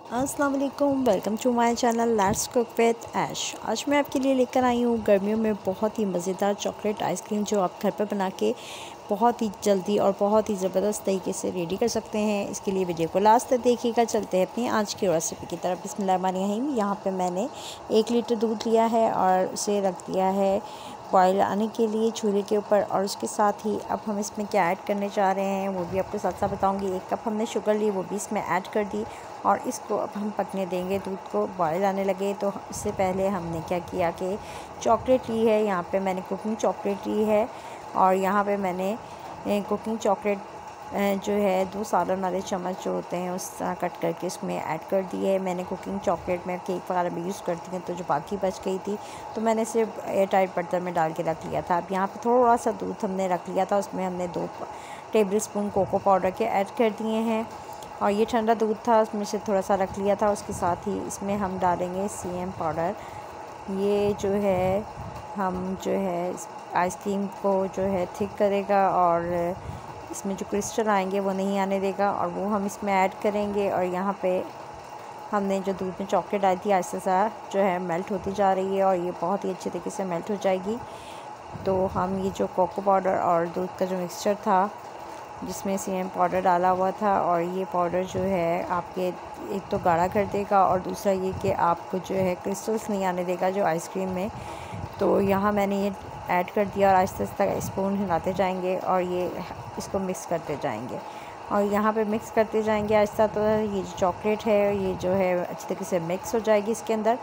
अस्सलाम वालेकुम, welcome to my channel let's cook with Ash. आज मैं आपके लिए लेकर आई हूँ गर्मियों में बहुत ही मज़ेदार चॉकलेट आइसक्रीम जो आप घर पर बना के बहुत ही जल्दी और बहुत ही ज़बरदस्त तरीके से रेडी कर सकते हैं। इसके लिए वीडियो को लास्ट तक देखिएगा। चलते हैं अपनी आज की रेसिपी की तरफ। बिस्मिल्लाहिर्रहमानिर्रहीम। यहाँ पे मैंने 1 लीटर दूध लिया है और उसे रख दिया है बॉयल आने के लिए चूल्हे के ऊपर। और उसके साथ ही अब हम इसमें क्या ऐड करने जा रहे हैं वो भी आपके साथ साथ बताऊंगी। 1 कप हमने शुगर ली, वो भी इसमें ऐड कर दी और इसको अब हम पकने देंगे। दूध को बॉयल आने लगे तो इससे पहले हमने क्या किया कि चॉकलेट ली है। यहाँ पे मैंने कुकिंग चॉकलेट ली है और यहाँ पे मैंने कुकिंग चॉकलेट जो है 2 सालन वाले चम्मच जो होते हैं उस तरह कट करके इसमें ऐड कर दी है। मैंने कुकिंग चॉकलेट में केक वगैरह भी यूज़ करती हूँ, तो जो बाकी बच गई थी तो मैंने सिर्फ एयर टाइट बर्तन में डाल के रख लिया था। अब यहाँ पे थोड़ा सा दूध हमने रख लिया था, उसमें हमने 2 टेबल स्पून कोको पाउडर के ऐड कर दिए हैं और ये ठंडा दूध था, उसमें से थोड़ा सा रख लिया था। उसके साथ ही इसमें हम डालेंगे सीएम पाउडर। ये जो है हम जो है आइसक्रीम को जो है थिक करेगा और इसमें जो क्रिस्टल आएंगे वो नहीं आने देगा और वो हम इसमें ऐड करेंगे। और यहाँ पे हमने जो दूध में चॉकलेट डाली थी आहिस्ता सा जो है मेल्ट होती जा रही है और ये बहुत ही अच्छे तरीके से मेल्ट हो जाएगी। तो हम ये जो कोको पाउडर और दूध का जो मिक्सचर था जिसमें सीएम पाउडर डाला हुआ था, और ये पाउडर जो है आपके एक तो गाढ़ा कर देगा और दूसरा ये कि आपको जो है क्रिस्टल्स नहीं आने देगा जो आइसक्रीम में। तो यहाँ मैंने ये ऐड कर दिया और आहिस्ता आहिस्ता स्पून हिलाते जाएंगे और ये इसको मिक्स करते जाएंगे और यहाँ पे मिक्स करते जाएंगे आहिस्ता। तो ये जो चॉकलेट है ये जो है अच्छी तरीके से मिक्स हो जाएगी इसके अंदर।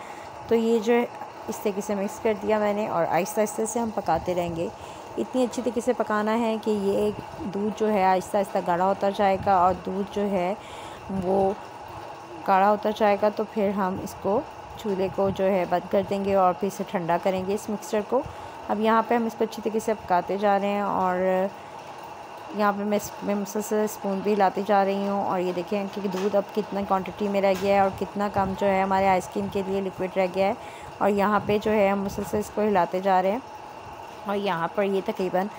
तो ये जो है इस तरीके से मिक्स कर दिया मैंने और आहिस्ता आहिस्ता से हम पकाते रहेंगे। इतनी अच्छी तरीके से पकाना है कि ये दूध जो है आहिस्ता आहिस्ता गाढ़ा होता जाएगा और दूध जो है वो गाढ़ा होता जाएगा। तो फिर हम इसको चूल्हे को जो है बंद कर देंगे और फिर इसे ठंडा करेंगे इस मिक्सचर को। अब यहाँ पे हम इसको अच्छी तरीके से पकाते जा रहे हैं और यहाँ पे मैं मुसलसल स्पून भी हिलाती जा रही हूँ। और ये देखें कि दूध अब कितना क्वांटिटी में रह गया है और कितना कम जो है हमारे आइसक्रीम के लिए लिक्विड रह गया है। और यहाँ पे जो है हम मुसलसल इसको हिलाते जा रहे हैं और यहाँ पर ये तकरीबन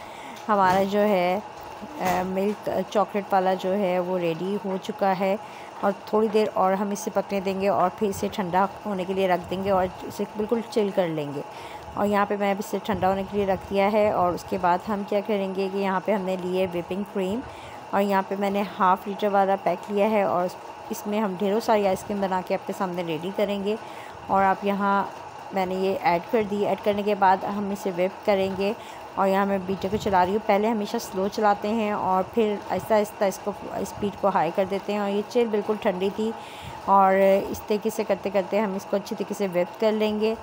हमारा जो है मिल्क चॉकलेट वाला जो है वो रेडी हो चुका है। और थोड़ी देर और हम इसे पकने देंगे और फिर इसे ठंडा होने के लिए रख देंगे और इसे बिल्कुल चिल कर लेंगे। और यहाँ पे मैं इसे ठंडा होने के लिए रख दिया है। और उसके बाद हम क्या करेंगे कि यहाँ पे हमने लिए व्हिपिंग क्रीम और यहाँ पे मैंने 1/2 लीटर वाला पैक लिया है और इसमें हम ढेरों सारी आइसक्रीम बना के आपके सामने रेडी करेंगे। और आप यहाँ मैंने ये ऐड कर दी। ऐड करने के बाद हम इसे व्हिप करेंगे और यहाँ मैं बीटर को चला रही हूँ। पहले हमेशा स्लो चलाते हैं और फिर आहिस्ता आहिस्ता इसको स्पीड को हाई कर देते हैं। और ये चिल बिल्कुल ठंडी थी और इस तरीके से करते करते हम इसको अच्छी तरीके से व्हिप कर लेंगे।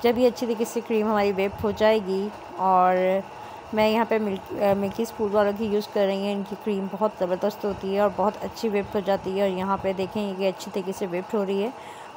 जब ये अच्छी तरीके से क्रीम हमारी व्हिप हो जाएगी, और मैं यहाँ पे मिल्की स्पून वालों की यूज़ कर रही हूँ। इनकी क्रीम बहुत ज़बरदस्त होती है और बहुत अच्छी व्हिप हो जाती है। और यहाँ पे देखें ये अच्छी तरीके से व्हिप हो रही है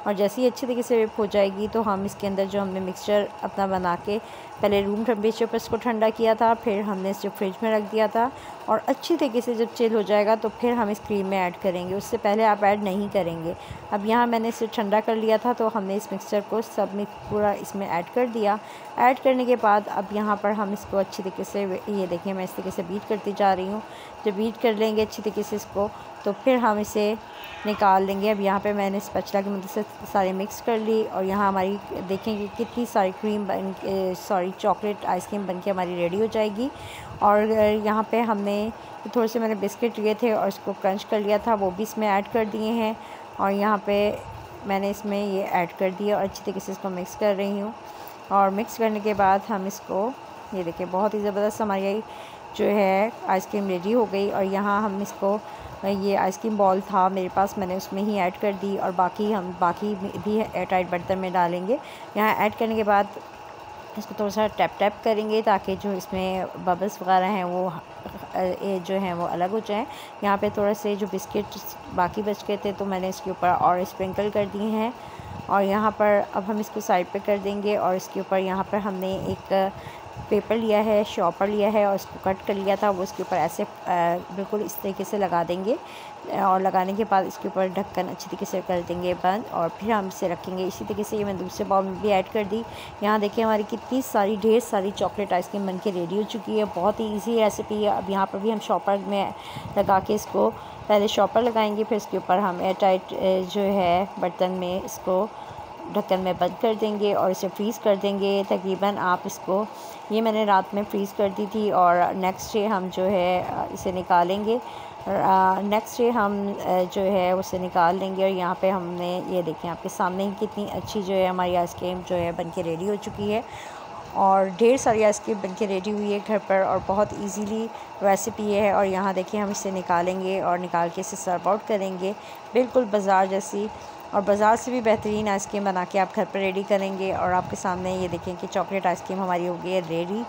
और जैसे ही अच्छी तरीके से व्हिप हो जाएगी तो हम इसके अंदर जो हमने मिक्सचर अपना बना के पहले रूम टेम्परेचर पर इसको ठंडा किया था, फिर हमने इसे फ्रिज में रख दिया था और अच्छी तरीके से जब चिल हो जाएगा तो फिर हम इस क्रीम में ऐड करेंगे। उससे पहले आप ऐड नहीं करेंगे। अब यहाँ मैंने इसे ठंडा कर लिया था तो हमने इस मिक्सचर को सब में पूरा इसमें ऐड कर दिया। ऐड करने के बाद अब यहाँ पर हम इसको अच्छी तरीके से ये देखें मैं इस तरीके से बीट करती जा रही हूँ। जब बीट कर लेंगे अच्छी तरीके से इसको तो फिर हम इसे निकाल लेंगे। अब यहाँ पे मैंने स्पैचुला की मदद से सारी मिक्स कर ली और यहाँ हमारी देखेंगे कितनी सारी क्रीम चॉकलेट आइसक्रीम बनके हमारी रेडी हो जाएगी। और यहाँ पे हमने थोड़े से मैंने बिस्किट लिए थे और इसको क्रंच कर लिया था, वो भी इसमें ऐड कर दिए हैं। और यहाँ पे मैंने इसमें ये ऐड कर दिया और अच्छी तरीके से इसको मिक्स कर रही हूँ। और मिक्स करने के बाद हम इसको ये देखिए बहुत ही ज़बरदस्त हमारी जो है आइसक्रीम रेडी हो गई। और यहाँ हम इसको ये आइसक्रीम बॉल था मेरे पास, मैंने उसमें ही ऐड कर दी और बाकी भी एयर टाइट बर्तन में डालेंगे। यहाँ ऐड करने के बाद इसको थोड़ा सा टैप टैप करेंगे ताकि जो इसमें बबल्स वगैरह हैं वो जो हैं वो अलग हो जाएं। यहाँ पे थोड़े से जो बिस्किट बाकी बच गए थे तो मैंने इसके ऊपर और स्प्रिंकल कर दिए हैं। और यहाँ पर अब हम इसको साइड पे कर देंगे और इसके ऊपर यहाँ पर हमने एक पेपर लिया है, शॉपर लिया है और इसको कट कर लिया था, वो इसके ऊपर ऐसे बिल्कुल इस तरीके से लगा देंगे। और लगाने के बाद इसके ऊपर ढक्कन अच्छी तरीके से कर देंगे बंद और फिर हम इसे रखेंगे। इसी तरीके से ये मैं दूसरे बाउल में भी ऐड कर दी। यहाँ देखिए हमारी कितनी सारी ढेर सारी चॉकलेट आइसक्रीम बनके रेडी हो चुकी है। बहुत ही ईजी रेसिपी है। अब यहाँ पर भी हम शॉपर में लगा के इसको पहले शॉपर लगाएंगे, फिर इसके ऊपर हम एयर टाइट जो है बर्तन में इसको ढक्कन में बंद कर देंगे और इसे फ्रीज़ कर देंगे। तकरीबन आप इसको, ये मैंने रात में फ्रीज़ कर दी थी और नेक्स्ट डे हम जो है इसे निकालेंगे। नेक्स्ट डे हम जो है उसे निकाल लेंगे। और यहाँ पे हमने ये देखें आपके सामने ही कितनी अच्छी जो है हमारी आइसक्रीम जो है बनके रेडी हो चुकी है। और ढेर सारी आइसक्रीम बनके रेडी हुई है घर पर और बहुत इजीली रेसिपी है। और यहाँ देखिए हम इसे निकालेंगे और निकाल के इसे सर्व आउट करेंगे, बिल्कुल बाज़ार जैसी और बाज़ार से भी बेहतरीन आइसक्रीम बना के आप घर पर रेडी करेंगे। और आपके सामने ये देखें कि चॉकलेट आइसक्रीम हमारी हो गई है रेडी।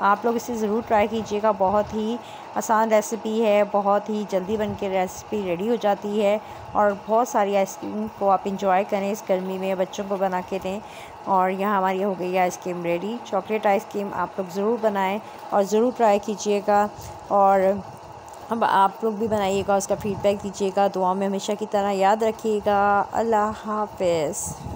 आप लोग इसे ज़रूर ट्राई कीजिएगा, बहुत ही आसान रेसिपी है, बहुत ही जल्दी बन के रेसिपी रेडी हो जाती है। और बहुत सारी आइसक्रीम को आप इंजॉय करें इस गर्मी में, बच्चों को बना के दें। और यहाँ हमारी हो गई है आइसक्रीम रेडी। चॉकलेट आइसक्रीम आप लोग ज़रूर बनाएं और ज़रूर ट्राई कीजिएगा। और अब आप लोग भी बनाइएगा, उसका फ़ीडबैक दीजिएगा। दुआ में हमेशा की तरह याद रखिएगा। अल्लाह हाफ़िज़।